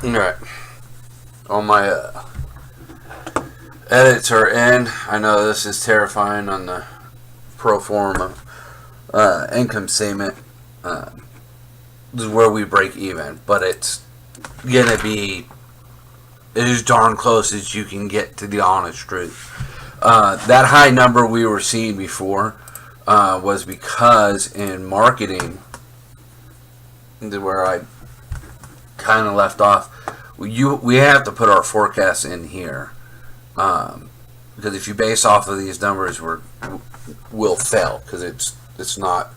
Alright. All my edits are in. I know this is terrifying on the pro forma income statement. This is where we break even, but it's gonna be as darn close as you can get to the honest truth. That high number we were seeing before was because in marketing, where I kind of left off, we have to put our forecasts in here, because if you base off of these numbers, we'll fail because it's not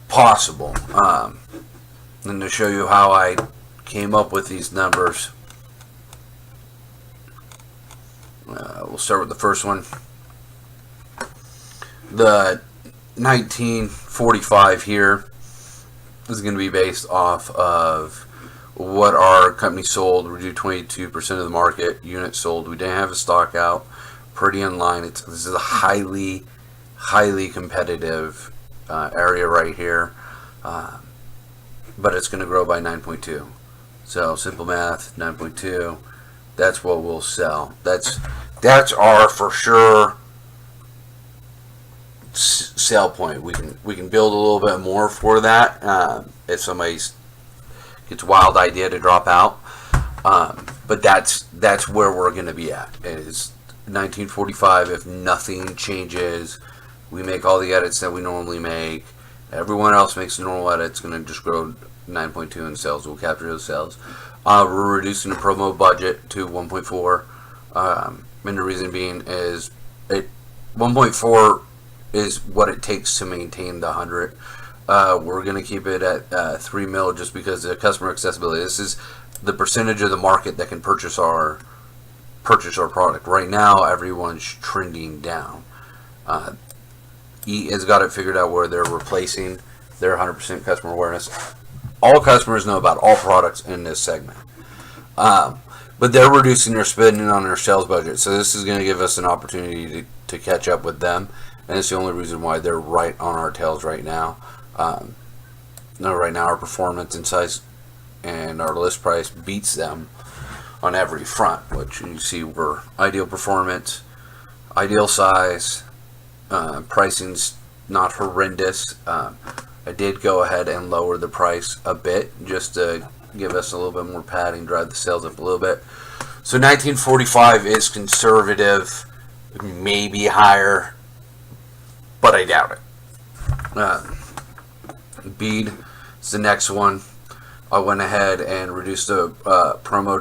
possible. And to show you how I came up with these numbers, we'll start with the first one. The 1945 here is going to be based off of what our company sold. We do 22% of the market. Units sold, we didn't have a stock out. Pretty in line. This is a highly competitive area right here, but it's going to grow by 9.2. So simple math, 9.2. That's what we'll sell. That's our for sure sell point. We can build a little bit more for that if somebody gets a wild idea to drop out. But that's where we're going to be at. It is 1945. If nothing changes, we make all the edits that we normally make. Everyone else makes normal edits. Going to just grow 9.2 in sales. We'll capture those sales. We're reducing the promo budget to 1.4. And the reason being is 1.4 is what it takes to maintain the 100. We're going to keep it at 3 mil just because of customer accessibility. This is the percentage of the market that can purchase our product. Right now, everyone's trending down. E has got it figured out where they're replacing their 100% customer awareness. All customers know about all products in this segment. But they're reducing their spending on their sales budget. So this is going to give us an opportunity to catch up with them. And it's the only reason why they're right on our tails right now. Right now our performance and size and our list price beats them on every front, which you see we're ideal performance, ideal size, pricing's not horrendous. I did go ahead and lower the price a bit just to give us a little bit more padding, drive the sales up a little bit. So 1945 is conservative, maybe higher, but I doubt it. Bead is the next one. I went ahead and reduced the promo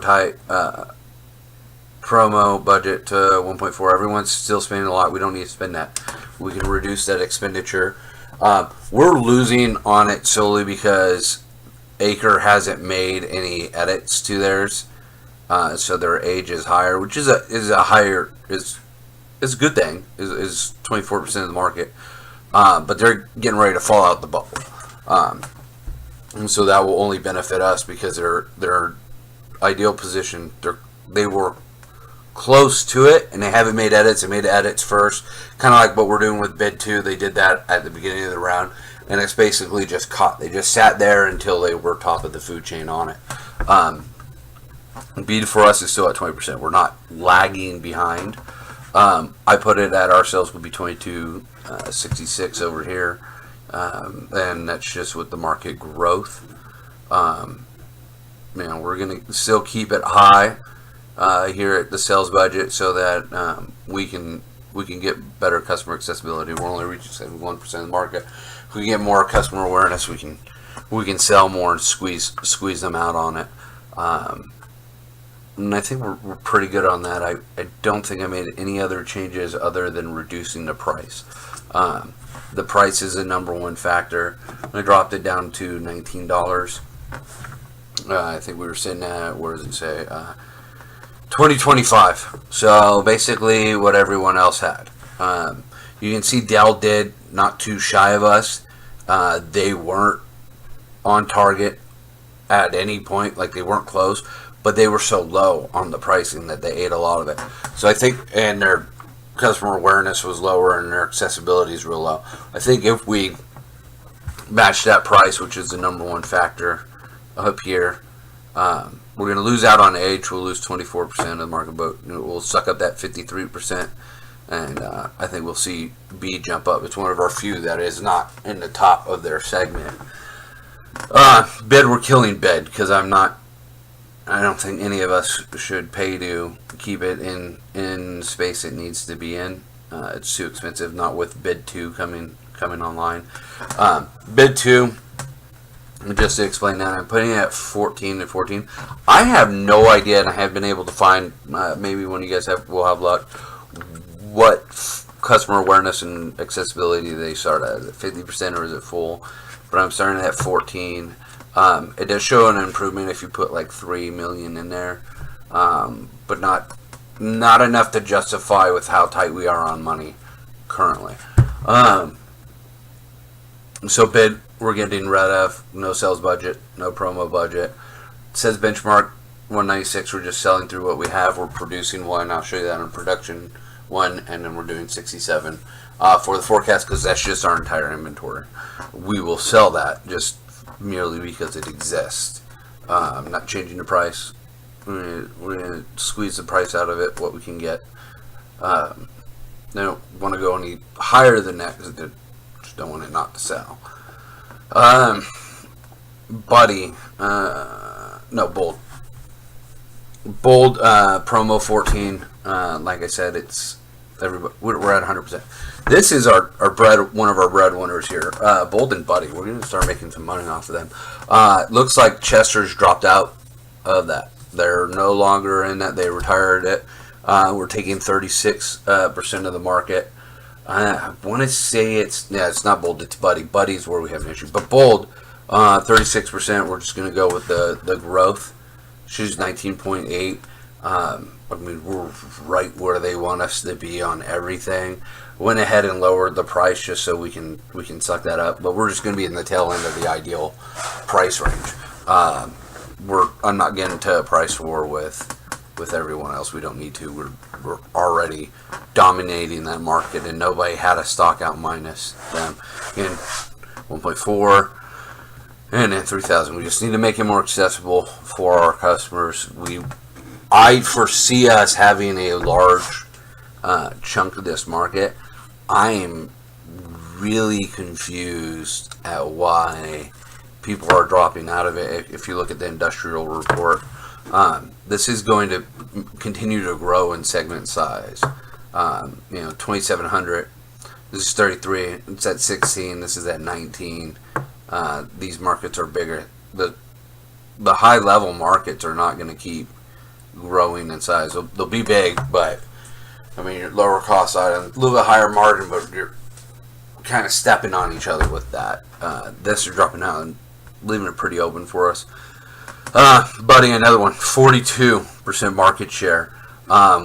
budget to 1.4. Everyone's still spending a lot. We don't need to spend that. We can reduce that expenditure. We're losing on it solely because Acre hasn't made any edits to theirs, so their age is higher, which is a good thing. Is 24% of the market, but they're getting ready to fall out the bubble, and so that will only benefit us because their ideal position. They were close to it, and they haven't made edits. They made edits first, kind of like what we're doing with Bid 2. They did that at the beginning of the round, and it's basically just caught. They just sat there until they were top of the food chain on it. Bid for us is still at 20%. We're not lagging behind. I put it at our sales would be 22.66 over here, and that's just with the market growth. We're gonna still keep it high here at the sales budget so that we can get better customer accessibility. We're only reaching 71% of the market. If we get more customer awareness, we can sell more and squeeze them out on it. And I think we're pretty good on that. I don't think I made any other changes other than reducing the price. The price is the number one factor. I dropped it down to $19. I think we were sitting at, where does it say? 2025. So basically what everyone else had. You can see Dell did not too shy of us. They weren't on target at any point, like they weren't close, but they were so low on the pricing that they ate a lot of it. So I think, and their customer awareness was lower and their accessibility is real low. I think if we match that price, which is the number one factor up here, We're going to lose out on H. We'll lose 24% of the market, but we'll suck up that 53%. And I think we'll see B jump up. It's one of our few that is not in the top of their segment. Bid, we're killing bid because I don't think any of us should pay to keep it in space it needs to be in. It's too expensive, not with bid 2 coming online. Bid 2, just to explain that, I'm putting it at 14 to 14. I have no idea, and I have been able to find, maybe when you guys will have luck, what customer awareness and accessibility they start at. Is it 50% or is it full? But I'm starting at 14. It does show an improvement if you put like 3 million in there, but not enough to justify with how tight we are on money currently. So bid, we're getting rid of. No sales budget, no promo budget. It says benchmark 196. We're just selling through what we have. We're producing one. I'll show you that in production one, and then we're doing 67 for the forecast because that's just our entire inventory. We will sell that just merely because it exists. I'm not changing the price. We're gonna squeeze the price out of it, what we can get. They don't want to go any higher than that because they just don't want it not to sell. Buddy, no, bold. Bold promo 14. Like I said, it's everybody. We're at 100%. This is our one of our breadwinners here. Bold and Buddy. We're gonna start making some money off of them. Looks like Chester's dropped out of that. They're no longer in that. They retired it. We're taking 36% of the market. I want to say it's not Bold. It's Buddy. Buddy's where we have an issue. But Bold, 36%. We're just gonna go with the growth. She's 19.8. I mean, we're right where they want us to be on everything. Went ahead and lowered the price just so we can suck that up. But we're just going to be in the tail end of the ideal price range. I'm not getting to a price war with everyone else. We don't need to. We're already dominating that market, and nobody had a stock out minus them. Again, 1.4. And then 3,000. We just need to make it more accessible for our customers. I foresee us having a large chunk of this market. I am really confused at why people are dropping out of it. If you look at the industrial report, this is going to continue to grow in segment size. 2,700. This is 33. It's at 16. This is at 19. These markets are bigger. The high level markets are not going to keep growing in size. They'll be big, but I mean, your lower cost item, a little bit higher margin, but you're kind of stepping on each other with that. This is dropping out and leaving it pretty open for us. Buddy, another one, 42% market share.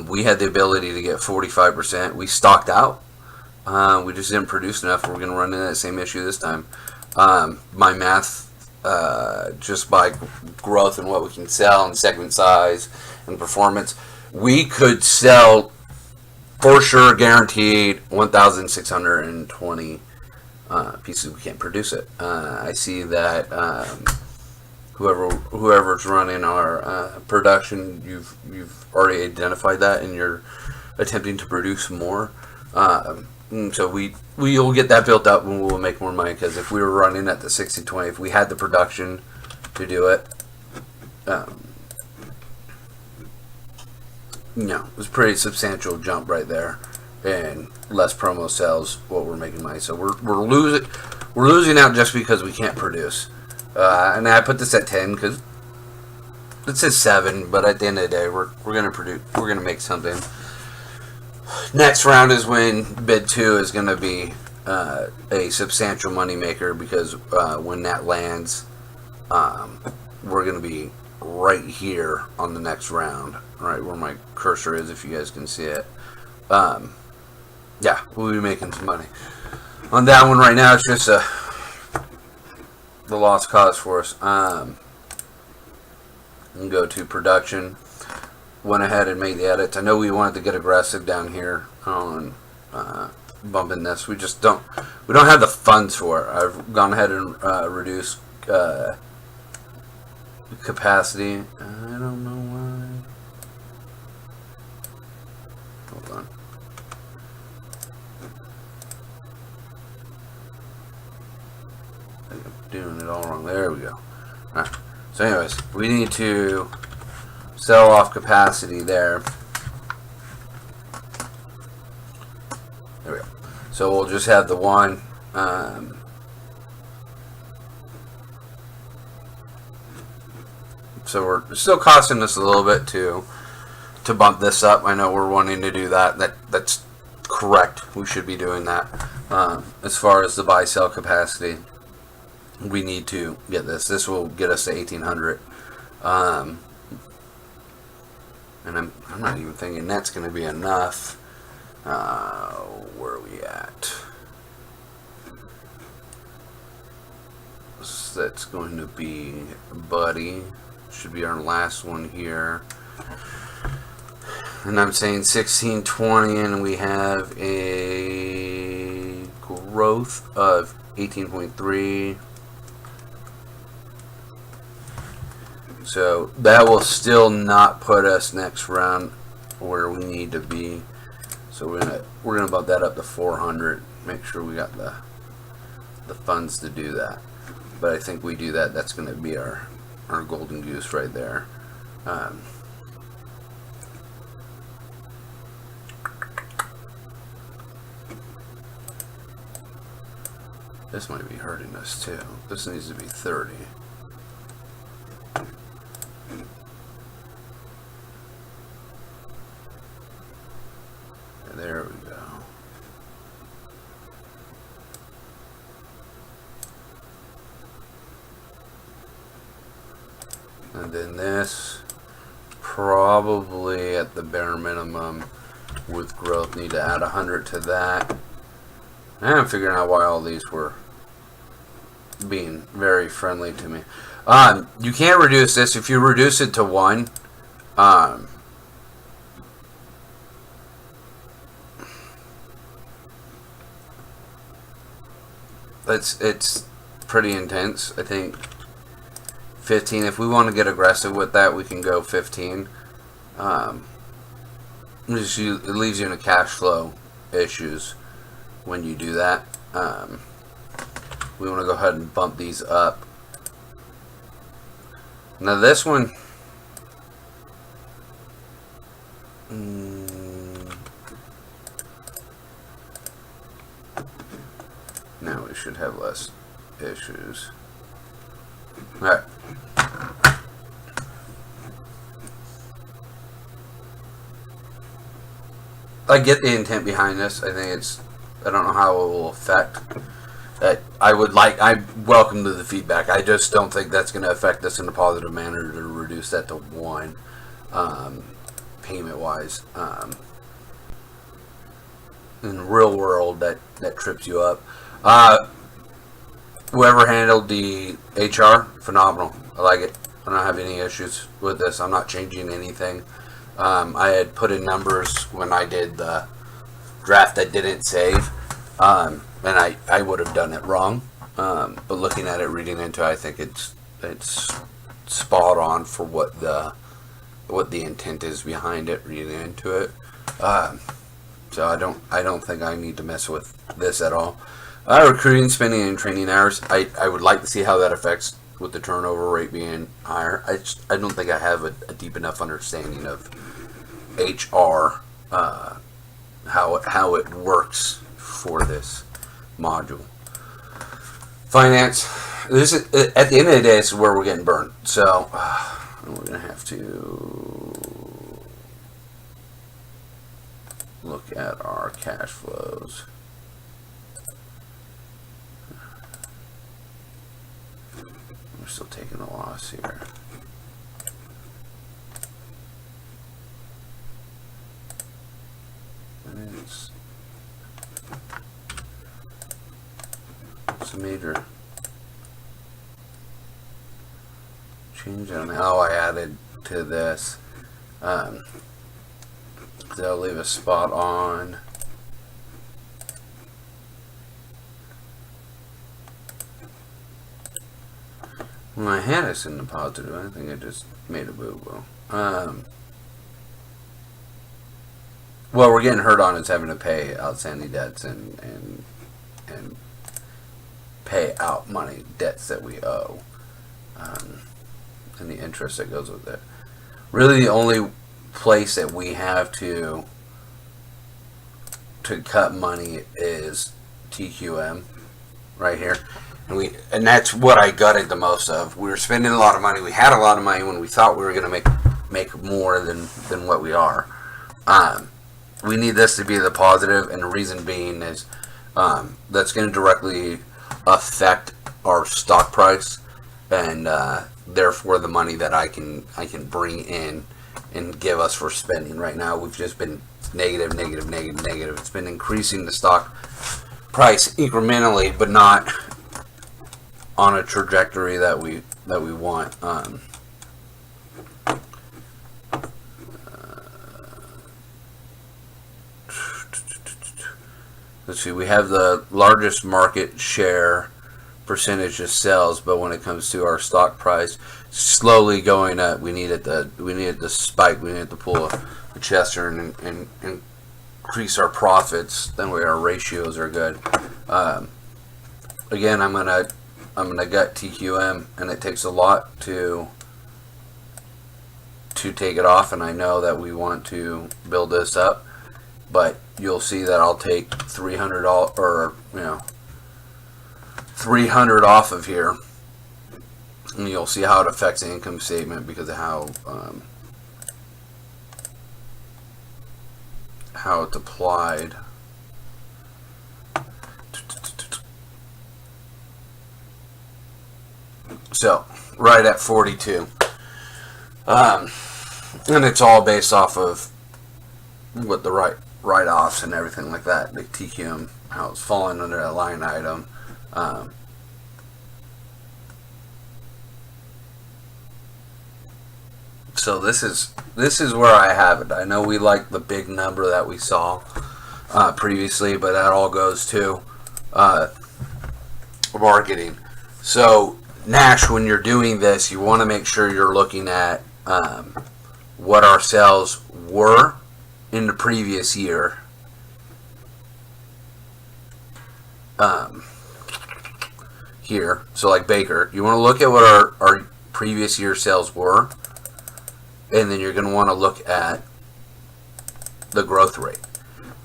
We had the ability to get 45%. We stocked out. We just didn't produce enough. We're going to run into that same issue this time. My math, just by growth and what we can sell and segment size and performance, we could sell for sure, guaranteed, 1,620 pieces. We can't produce it. I see that whoever's running our production, you've already identified that, and you're attempting to produce more. So we'll get that built up and we'll make more money, because if we were running at the 60-20, if we had the production to do it, it was a pretty substantial jump right there, and less promo sales, what we're making money. So we're losing out just because we can't produce. And I put this at 10 because it says 7, but at the end of the day, we're gonna produce. We're gonna make something. Next round is when bid 2 is going to be a substantial money maker, because when that lands, we're going to be right here on the next round, right where my cursor is, if you guys can see it. Yeah, we'll be making some money on that one. Right now, it's just the lost cause for us. And go to production. Went ahead and made the edits. I know we wanted to get aggressive down here on bumping this. We don't have the funds for it. I've gone ahead and reduced capacity. I don't know why. Hold on. I'm doing it all wrong. There we go. Alright. So anyways, we need to sell off capacity there. There we go. So we'll just have the one. So we're still costing us a little bit to bump this up. I know we're wanting to do that. That's correct. We should be doing that. As far as the buy sell capacity, we need to get this. This will get us to 1800. And I'm not even thinking that's going to be enough. Where are we at? So that's going to be Buddy. Should be our last one here. And I'm saying 1620, and we have a growth of 18.3. So that will still not put us next round where we need to be. So we're gonna bump that up to 400. Make sure we got the funds to do that. But I think we do that. That's gonna be our golden goose right there. This might be hurting us too. This needs to be 30. There we go. And then this, probably at the bare minimum with growth, need to add 100 to that. And I'm figuring out why all these were being very friendly to me. You can't reduce this. If you reduce it to 1, it's pretty intense. I think 15. If we want to get aggressive with that, we can go 15. It leaves you in a cash flow issues when you do that. We want to go ahead and bump these up. Now this one, now we should have less issues. Alright. I get the intent behind this. I think I don't know how it will affect. I welcome the feedback. I just don't think that's going to affect us in a positive manner to reduce that to 1, payment wise. In the real world, that trips you up. Whoever handled the HR, phenomenal. I like it. I don't have any issues with this. I'm not changing anything. I had put in numbers when I did the draft that didn't save, and I would have done it wrong. But looking at it, reading into it, I think it's spot on for what the intent is behind it. Reading into it, so I don't think I need to mess with this at all. Recruiting, spending, and training hours. I would like to see how that affects with the turnover rate being higher. I don't think I have a deep enough understanding of HR, how it works for this module. Finance. This is at the end of the day. This is where we're getting burned. So we're gonna have to look at our cash flows. We're still taking a loss here. It's a major change on how I added to this. They'll leave a spot on. My hand is in the positive. I think I just made a boo-boo. Well, we're getting hurt on is having to pay outstanding debts and pay out money, debts that we owe, and the interest that goes with it. Really, the only place that we have to cut money is TQM right here. And that's what I gutted the most of. We were spending a lot of money. We had a lot of money when we thought we were going to make more than what we are. We need this to be the positive, and the reason being is that's going to directly affect our stock price, and therefore the money that I can bring in and give us for spending. Right now, we've just been negative. It's been increasing the stock price incrementally, but not on a trajectory that we want. Let's see. We have the largest market share percentage of sales, but when it comes to our stock price, slowly going up. We needed the spike. We needed to pull a Chester and increase our profits. Then our ratios are good. Again, I'm gonna gut TQM, and it takes a lot to take it off. And I know that we want to build this up, but you'll see that I'll take $300 or $300 off of here, and you'll see how it affects the income statement because of how it's applied. So right at 42, and it's all based off of what the write-offs and everything like that. The TQM, how it's falling under a line item. So this is where I have it. I know we like the big number that we saw previously, but that all goes to marketing. So Nash, when you're doing this, you want to make sure you're looking at what our sales were in the previous year. Here, so like Baker, you want to look at what our previous year sales were, and then you're going to want to look at the growth rate,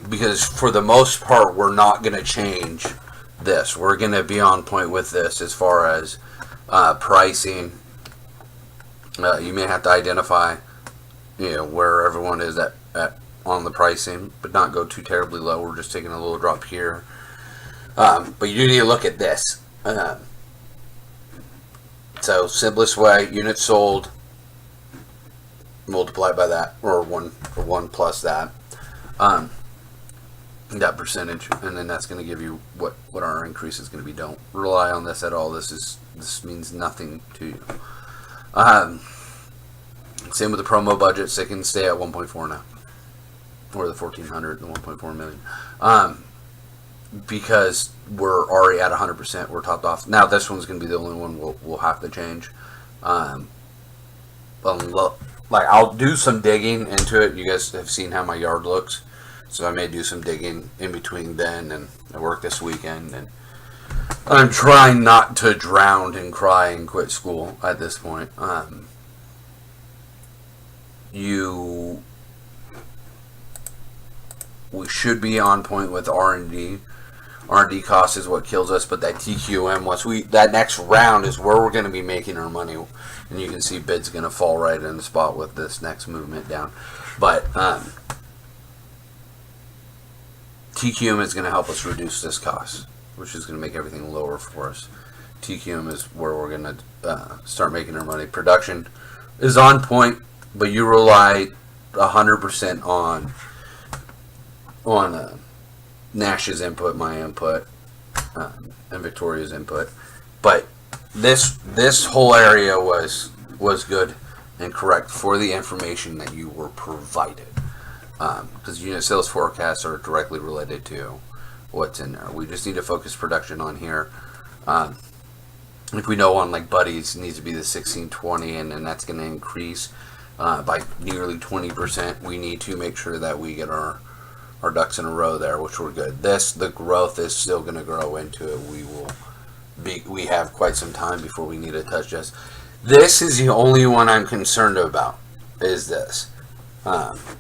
because for the most part we're not going to change this. We're going to be on point with this as far as pricing. You may have to identify where everyone is at on the pricing, but not go too terribly low. We're just taking a little drop here, but you need to look at this. So simplest way, units sold, multiply by that, or one plus that, that percentage, and then that's going to give you what our increase is going to be. Don't rely on this at all. This means nothing to you. Same with the promo budgets. They can stay at 1.4 now, or the 1,400, the 1.4 million. Because we're already at 100%, we're topped off. Now this one's going to be the only one we'll have to change. Like I'll do some digging into it. You guys have seen how my yard looks, so I may do some digging in between then, and I work this weekend, and I'm trying not to drown and cry and quit school at this point. We should be on point with R&D. R&D cost is what kills us, but that TQM, that next round is where we're going to be making our money, and you can see bid's going to fall right in the spot with this next movement down. But TQM is going to help us reduce this cost, which is going to make everything lower for us. TQM is where we're going to start making our money. Production is on point, but you rely 100% on Nash's input, my input, and Victoria's input. But this whole area was good and correct for the information that you were provided, because unit sales forecasts are directly related to what's in there. We just need to focus production on here. If we know on like Buddies needs to be the 1620, and then that's going to increase by nearly 20%, we need to make sure that we get our ducks in a row there, which we're good. The growth is still going to grow into it. We have quite some time before we need to touch this. This is the only one I'm concerned about, is this.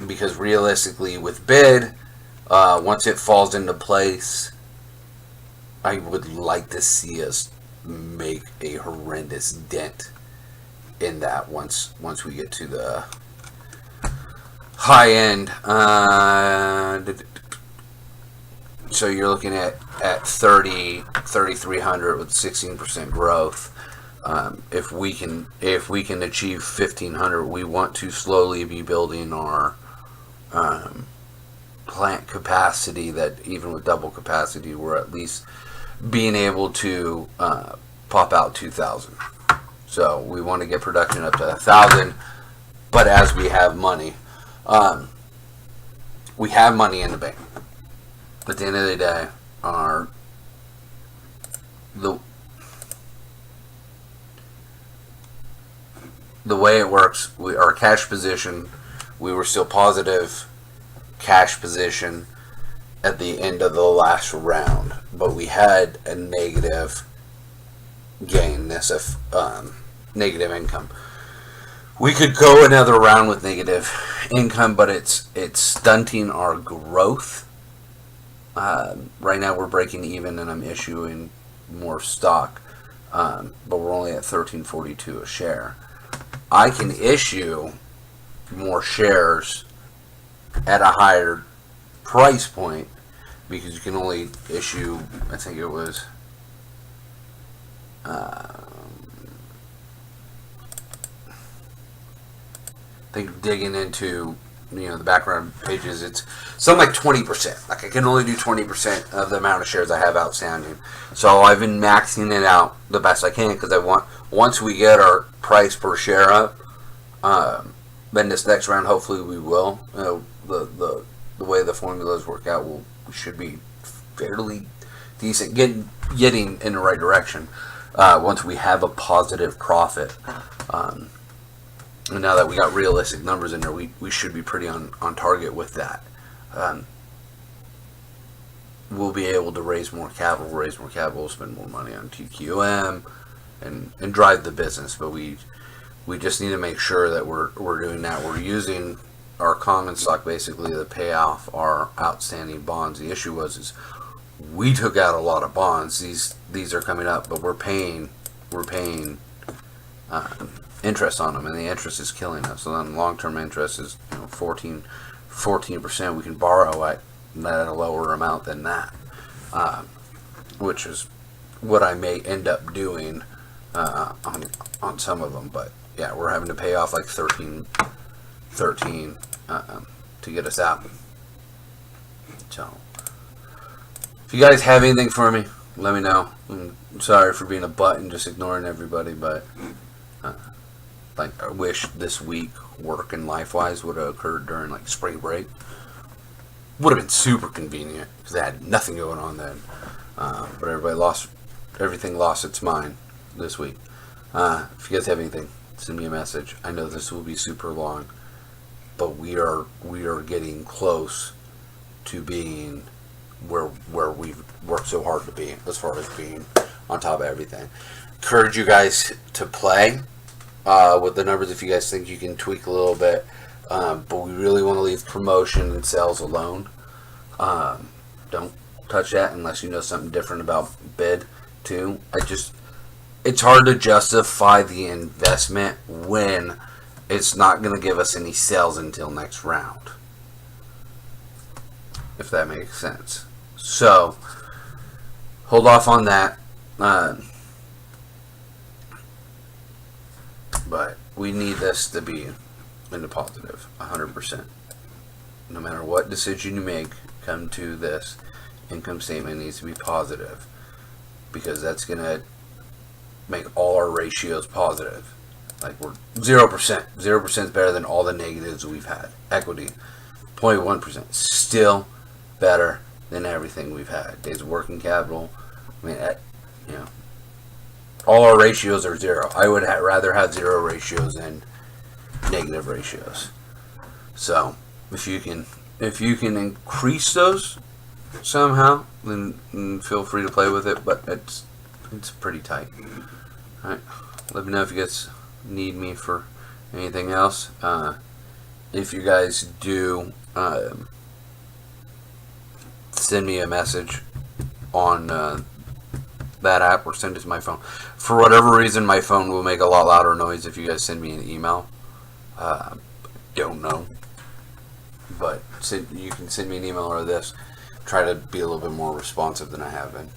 Because realistically with bid, once it falls into place, I would like to see us make a horrendous dent in that once we get to the high end. So you're looking at 3,300 with 16% growth. If we can achieve 1,500, we want to slowly be building our plant capacity, that even with double capacity, we're at least being able to pop out 2,000. So we want to get production up to 1,000, but as we have money, we have money in the bank. At the end of the day, the way it works, our cash position, we were still positive cash position at the end of the last round, but we had a negative gain, negative income. We could go another round with negative income, but it's stunting our growth. Right now we're breaking even, and I'm issuing more stock, but we're only at $13.42 a share. I can issue more shares at a higher price point, because you can only issue, I think it was digging into the background pages, it's something like 20%. Like I can only do 20% of the amount of shares I have outstanding. So I've been maxing it out the best I can, because I want, once we get our price per share up, then this next round hopefully we will. The way the formulas work out, we should be fairly decent, getting in the right direction once we have a positive profit. And now that we got realistic numbers in there, we should be pretty on target with that. We'll be able to raise more capital, spend more money on TQM, and drive the business. But we just need to make sure that we're doing that. We're using our common stock basically to pay off our outstanding bonds. The issue is we took out a lot of bonds. These are coming up, but we're paying interest on them, and the interest is killing us. So then long-term interest is 14%. We can borrow at a lower amount than that, which is what I may end up doing on some of them. But yeah, we're having to pay off like 13 to get us out. So if you guys have anything for me, let me know. I'm sorry for being a butt and just ignoring everybody, but I wish this week, work and life-wise, would have occurred during like spring break. Would have been super convenient, because I had nothing going on then. But everything lost its mind this week. If you guys have anything, send me a message. I know this will be super long, but we are getting close to being where we've worked so hard to be, as far as being on top of everything. Encourage you guys to play with the numbers if you guys think you can tweak a little bit, but we really want to leave promotion and sales alone. Don't touch that unless you know something different about bid too. It's hard to justify the investment when it's not going to give us any sales until next round, if that makes sense. So hold off on that. But we need this to be in the positive, 100%. No matter what decision you make, come to this income statement needs to be positive, because that's going to make all our ratios positive. Like we're 0%. 0% is better than all the negatives we've had. Equity, 0.1%. Still better than everything we've had. Days of working capital. I mean, all our ratios are 0. I would rather have 0 ratios than negative ratios. So if you can increase those somehow, then feel free to play with it. But it's pretty tight. All right. Let me know if you guys need me for anything else. If you guys do, send me a message on that app or send it to my phone. For whatever reason, my phone will make a lot louder noise if you guys send me an email. Don't know. But you can send me an email or this. Try to be a little bit more responsive than I have been.